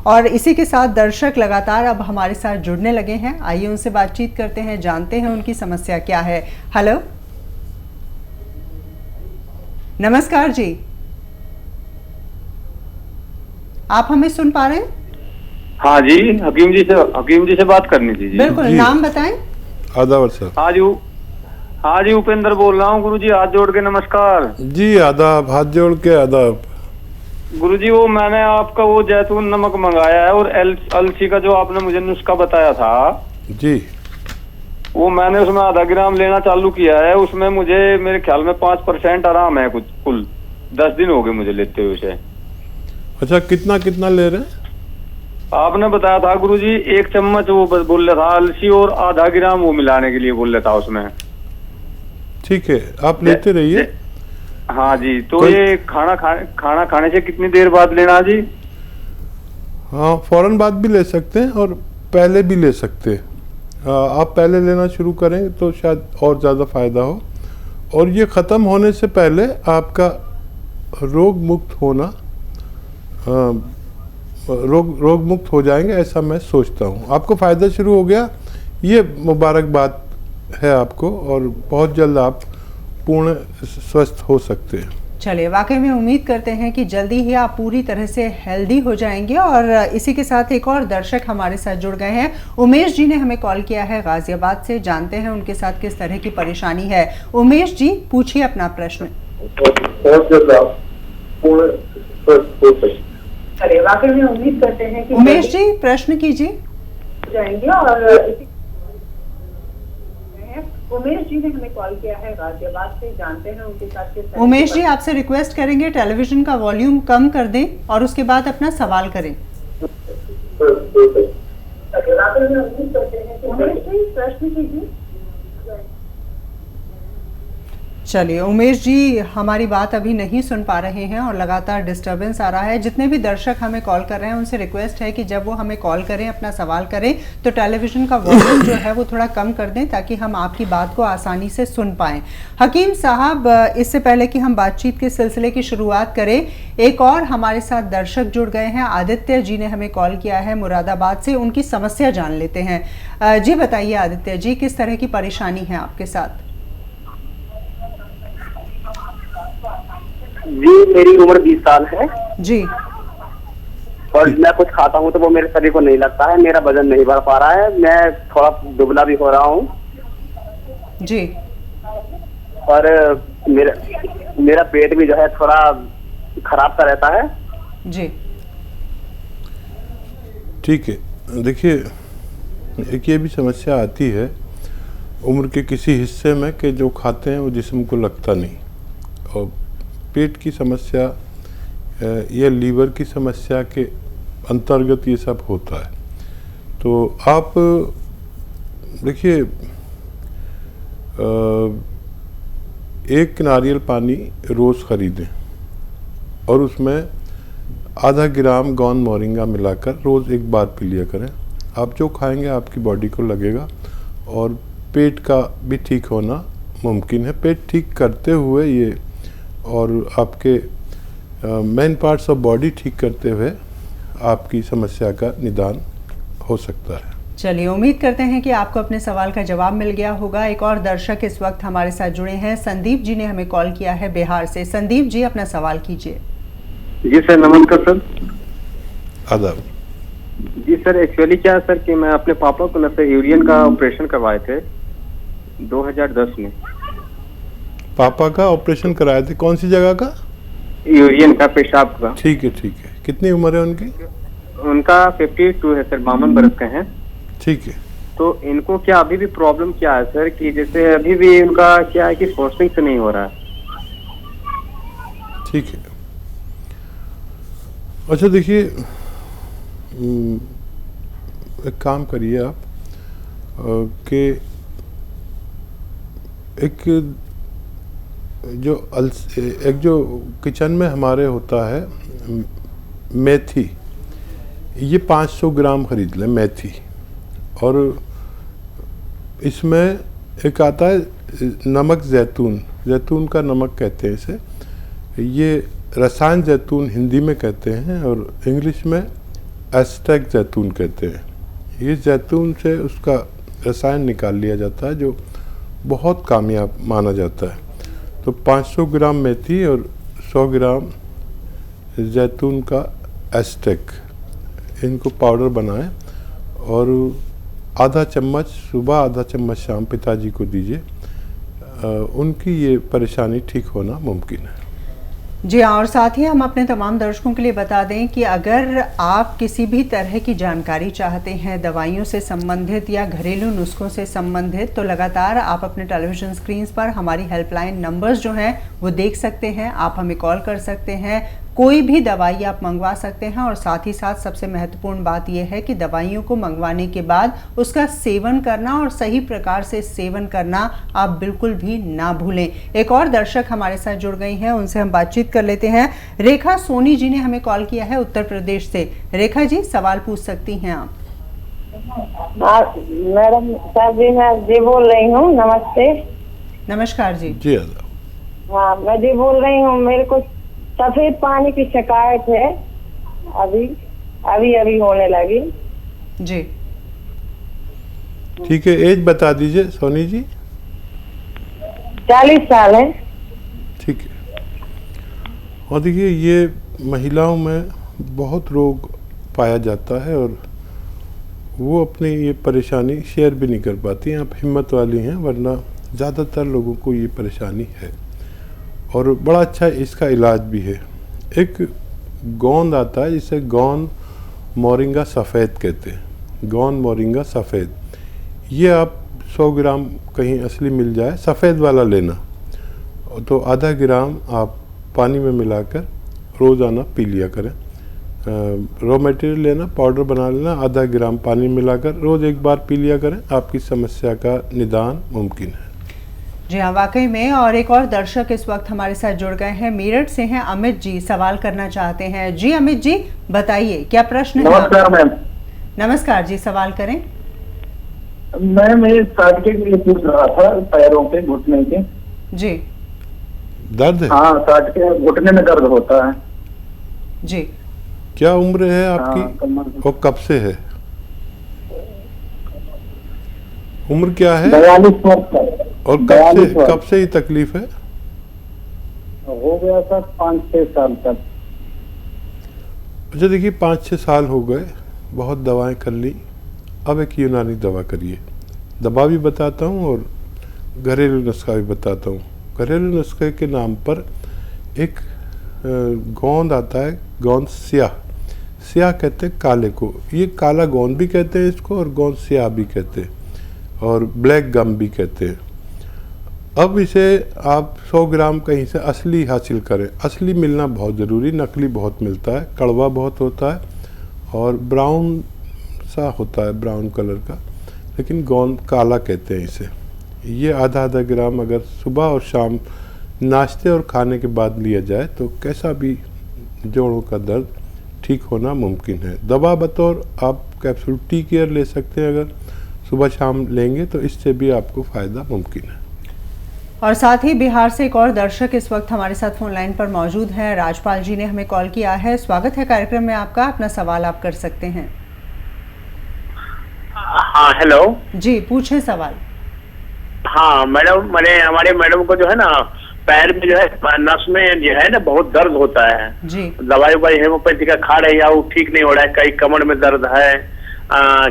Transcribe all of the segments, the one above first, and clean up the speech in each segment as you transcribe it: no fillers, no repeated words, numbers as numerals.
और इसी के साथ दर्शक लगातार अब हमारे साथ जुड़ने लगे हैं। आइए उनसे बातचीत करते हैं, जानते हैं उनकी समस्या क्या है। हेलो, नमस्कार जी, आप हमें सुन पा रहे हैं? हाँ जी, हकीम जी से बात करनी थी जी। बिल्कुल, नाम बताएं। आदाब सर। हाँ जी, उपेंद्र बोल रहा हूँ गुरु जी, हाथ जोड़ के नमस्कार जी। आदाब, हाथ जोड़ के आदाब। गुरु जी, वो मैंने आपका वो जैतून नमक मंगाया है और अलसी का जो आपने मुझे नुस्खा बताया था जी, वो मैंने उसमें आधा ग्राम लेना चालू किया है। उसमें मुझे मेरे ख्याल में 5% आराम है, कुछ कुल 10 दिन हो गए मुझे लेते हुए उसे। अच्छा, कितना कितना ले रहे हैं? आपने बताया था गुरु जी 1 चम्मच वो बोल रहा था अलसी और आधा ग्राम वो मिलाने के लिए बोल रहा था उसमें। ठीक है, आप लेते रहिए। हाँ जी, तो ये खाना खाने से कितनी देर बाद लेना जी? हाँ, फौरन बाद भी ले सकते हैं और पहले भी ले सकते हैं। आप पहले लेना शुरू करें तो शायद और ज़्यादा फ़ायदा हो। और ये ख़त्म होने से पहले आपका रोग मुक्त होना, रोग मुक्त हो जाएंगे ऐसा मैं सोचता हूँ। आपको फ़ायदा शुरू हो गया, ये मुबारकबाद है आपको, और बहुत जल्द आप पूर्ण स्वस्थ हो सकते हैं। चलिए, वाकई में उम्मीद करते हैं कि जल्दी ही आप पूरी तरह से हेल्दी हो जाएंगे। और इसी के साथ एक और दर्शक हमारे साथ जुड़ गए हैं। उमेश जी ने हमें कॉल किया है गाजियाबाद से, जानते हैं उनके साथ किस तरह की परेशानी है। उमेश जी, पूछिए अपना प्रश्न। चलिए, वाकई में उम्मीद करते हैं कि उमेश जी प्रश्न कीजिए जाएंगे। और उमेश जी ने हमें कॉल किया है गाजियाबाद से, जानते हैं उनके साथ किस। उमेश जी, आपसे रिक्वेस्ट करेंगे टेलीविजन का वॉल्यूम कम कर दें और उसके बाद अपना सवाल करें। उमेश जी प्रश्न कीजिए। चलिए, उमेश जी हमारी बात अभी नहीं सुन पा रहे हैं और लगातार डिस्टरबेंस आ रहा है। जितने भी दर्शक हमें कॉल कर रहे हैं उनसे रिक्वेस्ट है कि जब वो हमें कॉल करें, अपना सवाल करें, तो टेलीविज़न का वॉल्यूम जो है वो थोड़ा कम कर दें ताकि हम आपकी बात को आसानी से सुन पाएँ। हकीम साहब, इससे पहले कि हम बातचीत के सिलसिले की शुरुआत करें, एक और हमारे साथ दर्शक जुड़ गए हैं। आदित्य जी ने हमें कॉल किया है मुरादाबाद से, उनकी समस्या जान लेते हैं। जी बताइए आदित्य जी, किस तरह की परेशानी है आपके साथ? जी, मेरी उम्र 20 साल है जी। और मैं कुछ खाता हूँ तो वो मेरे शरीर को नहीं लगता है। मेरा वजन नहीं बढ़ पा रहा है, मैं थोड़ा दुबला भी हो रहा हूँ जी। और मेरा पेट भी जो है थोड़ा खराब सा रहता है जी। ठीक है, देखिए, एक ये भी समस्या आती है उम्र के किसी हिस्से में कि जो खाते हैं वो जिस्म को लगता नहीं, और पेट की समस्या या लीवर की समस्या के अंतर्गत ये सब होता है। तो आप देखिए, एक नारियल पानी रोज़ ख़रीदें और उसमें आधा ग्राम गौन मोरिंगा मिलाकर रोज़ एक बार पी लिया करें। आप जो खाएंगे आपकी बॉडी को लगेगा और पेट का भी ठीक होना मुमकिन है। पेट ठीक करते हुए ये और आपके मेन पार्ट्स ऑफ बॉडी ठीक करते हुए आपकी समस्या का निदान हो सकता है। चलिए, उम्मीद करते हैं कि आपको अपने सवाल का जवाब मिल गया होगा। एक और दर्शक इस वक्त हमारे साथ जुड़े हैं। संदीप जी ने हमें कॉल किया है बिहार से। संदीप जी, अपना सवाल कीजिए। जी सर, नमस्कार सर। आदाब। जी सर, एक्चुअली क्या है सर कि मैं अपने पापा को ना सर यूरियन का ऑपरेशन करवाए थे 2010 में। पापा का ऑपरेशन कराए थे? कौन सी जगह का? यूरियन का, पेशाब का। ठीक है, ठीक है। कितनी उम्र है उनकी? उनका 52 है सर, 52 बरस के हैं। ठीक है। तो इनको क्या अभी भी प्रॉब्लम क्या है सर कि जैसे अभी भी उनका क्या है कि फास्टिंग से नहीं हो रहा है। ठीक है। अच्छा देखिए, एक काम करिए आप कि एक जो किचन में हमारे होता है मेथी, ये 500 ग्राम खरीद लें मेथी। और इसमें एक आता है नमक जैतून, जैतून का नमक कहते हैं इसे। ये रसायन जैतून हिंदी में कहते हैं और इंग्लिश में एस्टेक जैतून कहते हैं। ये जैतून से उसका रसायन निकाल लिया जाता है जो बहुत कामयाब माना जाता है। तो 500 ग्राम मेथी और 100 ग्राम जैतून का एस्टेक, इनको पाउडर बनाएं और आधा चम्मच सुबह आधा चम्मच शाम पिताजी को दीजिए। उनकी ये परेशानी ठीक होना मुमकिन है। जी हाँ, और साथ ही हम अपने तमाम दर्शकों के लिए बता दें कि अगर आप किसी भी तरह की जानकारी चाहते हैं दवाइयों से संबंधित या घरेलू नुस्खों से संबंधित, तो लगातार आप अपने टेलीविज़न स्क्रीन पर हमारी हेल्पलाइन नंबर्स जो हैं वो देख सकते हैं। आप हमें कॉल कर सकते हैं, कोई भी दवाई आप मंगवा सकते हैं। और साथ ही साथ सबसे महत्वपूर्ण बात यह है कि दवाइयों को मंगवाने के बाद उसका सेवन करना और सही प्रकार से सेवन करना आप बिल्कुल भी ना भूलें। एक और दर्शक हमारे साथ जुड़ गई हैं, उनसे हम बातचीत कर लेते हैं। रेखा सोनी जी ने हमें कॉल किया है उत्तर प्रदेश से। रेखा जी, सवाल पूछ सकती हैं आप। मैडम सर जी, मैं जी बोल रही हूँ। नमस्ते। नमस्कार जी। जी हाँ, मैं जी बोल रही हूँ। मेरे को सफेद पानी की शिकायत है, अभी होने लगी। जी ठीक है, एज बता दीजिए सोनी जी। 40 साल है। ठीक है। और देखिए, ये महिलाओं में बहुत रोग पाया जाता है और वो अपनी ये परेशानी शेयर भी नहीं कर पाती हैं। आप हिम्मत वाली हैं, वरना ज़्यादातर लोगों को ये परेशानी है और बड़ा अच्छा इसका इलाज भी है। एक गोंद आता है जिसे गोंद मोरिंगा सफ़ेद कहते हैं। गोंद मोरिंगा सफ़ेद, ये आप 100 ग्राम कहीं असली मिल जाए, सफ़ेद वाला लेना, तो आधा ग्राम आप पानी में मिलाकर रोज़ाना पी लिया करें। रॉ मटेरियल लेना, पाउडर बना लेना, आधा ग्राम पानी मिलाकर रोज़ एक बार पी लिया करें, आपकी समस्या का निदान मुमकिन है। जी हाँ, वाकई में। और एक और दर्शक इस वक्त हमारे साथ जुड़ गए हैं, मेरठ से हैं अमित जी, सवाल करना चाहते हैं। जी अमित जी, बताइए क्या प्रश्न है। नमस्कार मैम। नमस्कार जी, सवाल करें। मैम, ये साइड के लिए पूछ रहा था, पैरों के घुटने के। जी। दर्द है? हाँ, साइड के घुटने में दर्द होता है। जी। क्या उम्र है आपकी? हाँ, कमर। और कब से है? उम्र क्या है? 42 वर्ष। और कब से ये तकलीफ है? हो गया था 5-6 साल तक। अच्छा देखिए, 5-6 साल हो गए, बहुत दवाएं कर ली, अब एक यूनानी दवा करिए। दवा भी बताता हूँ और घरेलू नुस्खा भी बताता हूँ। घरेलू नुस्खे के नाम पर एक गोंद आता है, गोंद स्याह। स्याह कहते हैं काले को, ये काला गोंद भी कहते हैं इसको, और गोंद स्याह भी कहते हैं, और ब्लैक गम भी कहते हैं। अब इसे आप 100 ग्राम कहीं से असली हासिल करें। असली मिलना बहुत ज़रूरी, नकली बहुत मिलता है, कड़वा बहुत होता है और ब्राउन सा होता है, ब्राउन कलर का, लेकिन गोंद काला कहते हैं इसे। ये आधा ग्राम अगर सुबह और शाम नाश्ते और खाने के बाद लिया जाए तो कैसा भी जोड़ों का दर्द ठीक होना मुमकिन है। दवा बतौर आप कैप्सूल टी केयर ले सकते हैं, अगर सुबह शाम लेंगे तो इससे भी आपको फ़ायदा मुमकिन है। और साथ ही बिहार से एक और दर्शक इस वक्त हमारे साथ फोन लाइन पर मौजूद हैं। राजपाल जी ने हमें कॉल किया है। स्वागत है कार्यक्रम में आपका, अपना सवाल आप कर सकते हैं। हाँ, हेलो जी, पूछें सवाल। हाँ मैडम, हमारे मैडम को जो है ना पैर में जो है नस में जो है ना बहुत दर्द होता है जी। दवाई हेमोपैथी का खा रहे हैं, वो ठीक नहीं हो रहा है। कहीं कमर में दर्द है,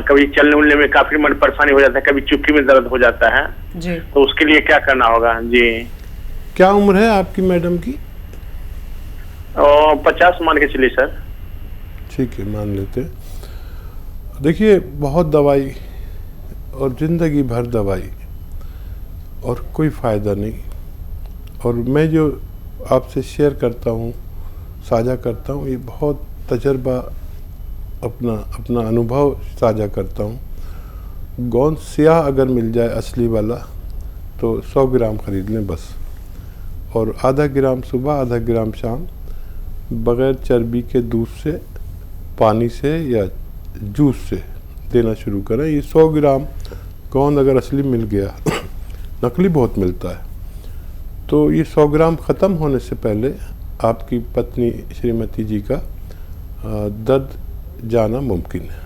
कभी चलने उलने में काफी मन परेशानी हो जाता है, कभी चुक्की में दर्द हो जाता है जी। तो उसके लिए क्या करना होगा जी? क्या उम्र है आपकी मैडम की? 50 मान के चलिए सर। ठीक है, मान लेते हैं। देखिए, बहुत दवाई और ज़िंदगी भर दवाई और कोई फ़ायदा नहीं। और मैं जो आपसे शेयर करता हूँ, साझा करता हूँ, ये बहुत तजर्बा, अपना अनुभव साझा करता हूँ। गोंद स्याह अगर मिल जाए असली वाला तो 100 ग्राम ख़रीद लें बस, और आधा ग्राम सुबह आधा ग्राम शाम बग़ैर चर्बी के दूध से, पानी से या जूस से देना शुरू करें। ये 100 ग्राम गोंद अगर असली मिल गया नकली बहुत मिलता है, तो ये 100 ग्राम ख़त्म होने से पहले आपकी पत्नी श्रीमती जी का दर्द जाना मुमकिन है।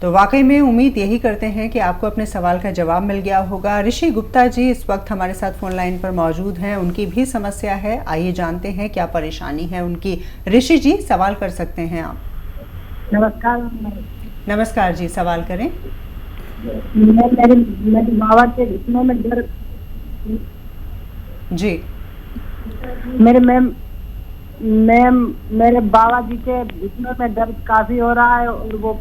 तो वाकई में उम्मीद यही करते हैं कि आपको अपने सवाल का जवाब मिल गया होगा। ऋषि गुप्ता जी इस वक्त हमारे साथ फोन लाइन पर मौजूद हैं, उनकी भी समस्या है। आइए जानते हैं क्या परेशानी है उनकी। ऋषि जी सवाल कर सकते हैं आप। नमस्कार। नमस्कार जी, सवाल करें। मेरे बाबा के घुटनों में दर्द जी। मेरे बाबा जी के घुटनों में दर्द काफी हो रहा है और वो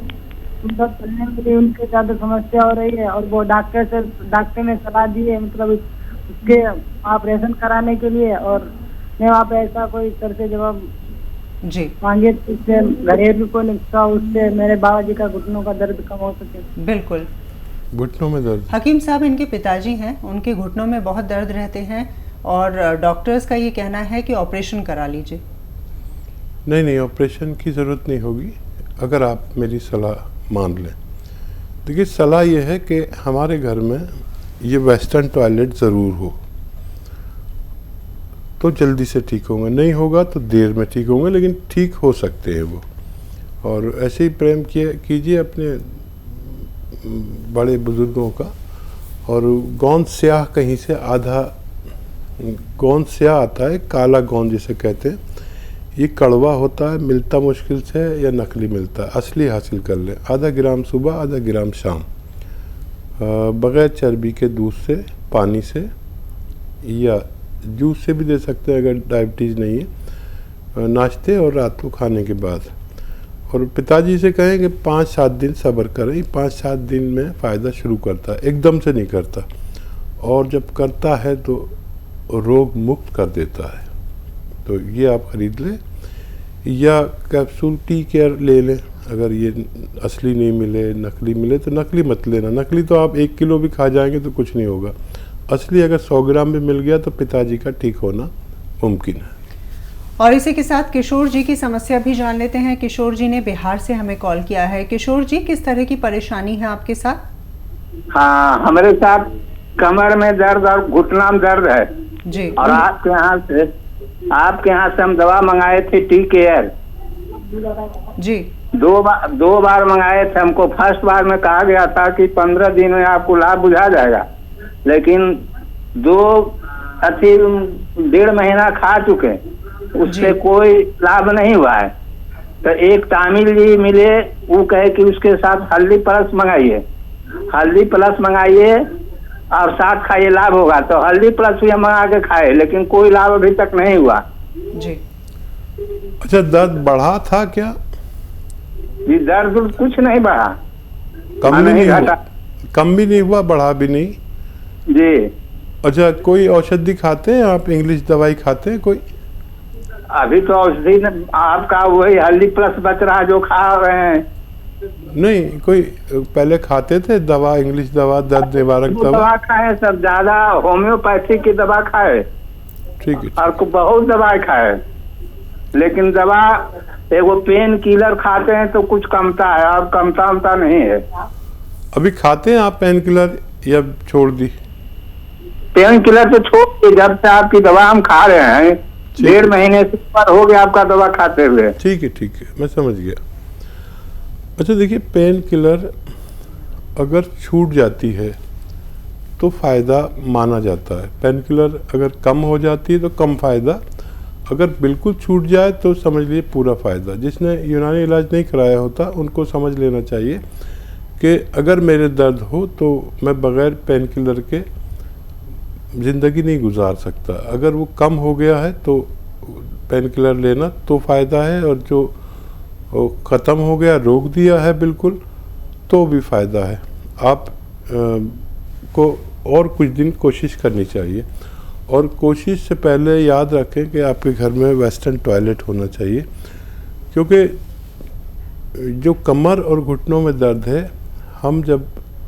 उनको चलने के लिए उनके ज्यादा समस्या हो रही है और वो डॉक्टर ने सलाह दी है, मतलब उसके ऑपरेशन कराने के लिए। और मैं वहाँ पे ऐसा कोई सर से जवाब जी मांगे तो उससे घरेलू को नुस्खा उससे मेरे बाबा जी का घुटनों का दर्द कम हो सके। बिल्कुल। घुटनों में दर्द, हकीम साहब इनके पिताजी हैं, उनके घुटनों में बहुत दर्द रहते हैं और डॉक्टर्स का ये कहना है कि ऑपरेशन करा लीजिए। नहीं, ऑपरेशन की ज़रूरत नहीं होगी अगर आप मेरी सलाह मान लें। देखिए, सलाह ये है कि हमारे घर में ये वेस्टर्न टॉयलेट ज़रूर हो तो जल्दी से ठीक होंगे, नहीं होगा तो देर में ठीक होंगे, लेकिन ठीक हो सकते हैं वो। और ऐसे ही प्रेम कीजिए अपने बड़े बुजुर्गों का। और गोंद स्याह कहीं से आधा गोंद स्याह आता है, काला गोंद जिसे कहते हैं, ये कड़वा होता है, मिलता मुश्किल से या नकली मिलता है। असली हासिल कर लें, आधा ग्राम सुबह आधा ग्राम शाम, बग़ैर चर्बी के दूध से, पानी से या जूस से भी दे सकते हैं अगर डायबिटीज़ नहीं है, नाश्ते और रात को खाने के बाद। और पिताजी से कहें कि 5-7 दिन सब्र करें, 5-7 दिन में फ़ायदा शुरू करता है, एकदम से नहीं करता। और जब करता है तो रोग मुक्त कर देता है। तो ये आप ख़रीद लें या कैप्सूल टी केयर ले लें। अगर ये असली नहीं मिले, नकली मिले तो नकली मत लेना। नकली तो आप 1 किलो भी खा जाएंगे तो कुछ नहीं होगा। असली अगर 100 ग्राम भी मिल गया तो पिताजी का ठीक होना मुमकिन है। और इसी के साथ किशोर जी की समस्या भी जान लेते हैं। किशोर जी ने बिहार से हमें कॉल किया है। किशोर जी, किस तरह की परेशानी है आपके साथ? हाँ, हमारे साथ कमर में दर्द और घुटना में दर्द है जी। और आपके यहाँ से हम दवा मंगाए थे टी केयर जी। 2 बार मंगाए थे। हमको फर्स्ट बार में कहा गया था कि 15 दिन में आपको लाभ बुझा जाएगा, लेकिन 1.5 महीना खा चुके, उससे कोई लाभ नहीं हुआ है। तो एक तामिल जी मिले, वो कहे कि उसके साथ हल्दी प्लस मंगाइए और साथ खाइए, लाभ होगा। तो हल्दी प्लस भी हम मंगा के खाए, लेकिन कोई लाभ अभी तक नहीं हुआ जी। अच्छा, दर्द बढ़ा था क्या? जी, दर्द कुछ नहीं बढ़ा, कम भी नहीं घटा। हुआ, कम भी नहीं हुआ, बढ़ा भी नहीं जी। अच्छा, कोई औषधि खाते हैं आप? इंग्लिश दवाई खाते हैं कोई? अभी तो औषधि आपका वही हल्दी प्लस बच रहा जो खा रहे हैं। नहीं, कोई पहले खाते थे दवा, इंग्लिश दवा, दर्द निवारक दवा खाए, सब ज्यादा होम्योपैथिक की दवा खाए, ठीक है, और बहुत दवाई खाए, लेकिन दवा एगो पेन किलर खाते हैं तो कुछ कमता है, और कमता नहीं है। अभी खाते हैं आप पेन किलर या छोड़ दी? पेन किलर तो छोड़ दी, जब से आपकी दवा हम खा रहे हैं, 1.5 महीने से ऊपर हो गया आपका दवा खाते हुए। ठीक है, मैं समझ गया। अच्छा देखिए, पेन किलर अगर छूट जाती है तो फ़ायदा माना जाता है। पेन किलर अगर कम हो जाती है तो कम फ़ायदा, अगर बिल्कुल छूट जाए तो समझ लिए पूरा फ़ायदा। जिसने यूनानी इलाज नहीं कराया होता उनको समझ लेना चाहिए कि अगर मेरे दर्द हो तो मैं बग़ैर पेन किलर के ज़िंदगी नहीं गुजार सकता। अगर वो कम हो गया है तो पेन किलर लेना तो फ़ायदा है, और जो ख़त्म हो गया, रोक दिया है बिल्कुल, तो भी फ़ायदा है। आप को और कुछ दिन कोशिश करनी चाहिए, और कोशिश से पहले याद रखें कि आपके घर में वेस्टर्न टॉयलेट होना चाहिए, क्योंकि जो कमर और घुटनों में दर्द है, हम जब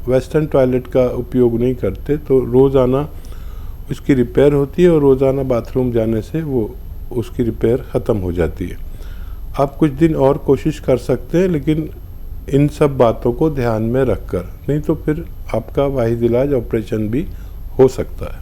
वेस्टर्न टॉयलेट का उपयोग नहीं करते तो रोज़ाना उसकी रिपेयर होती है, और रोज़ाना बाथरूम जाने से वो उसकी रिपेयर ख़त्म हो जाती है। आप कुछ दिन और कोशिश कर सकते हैं, लेकिन इन सब बातों को ध्यान में रखकर, नहीं तो फिर आपका वाहिद इलाज ऑपरेशन भी हो सकता है।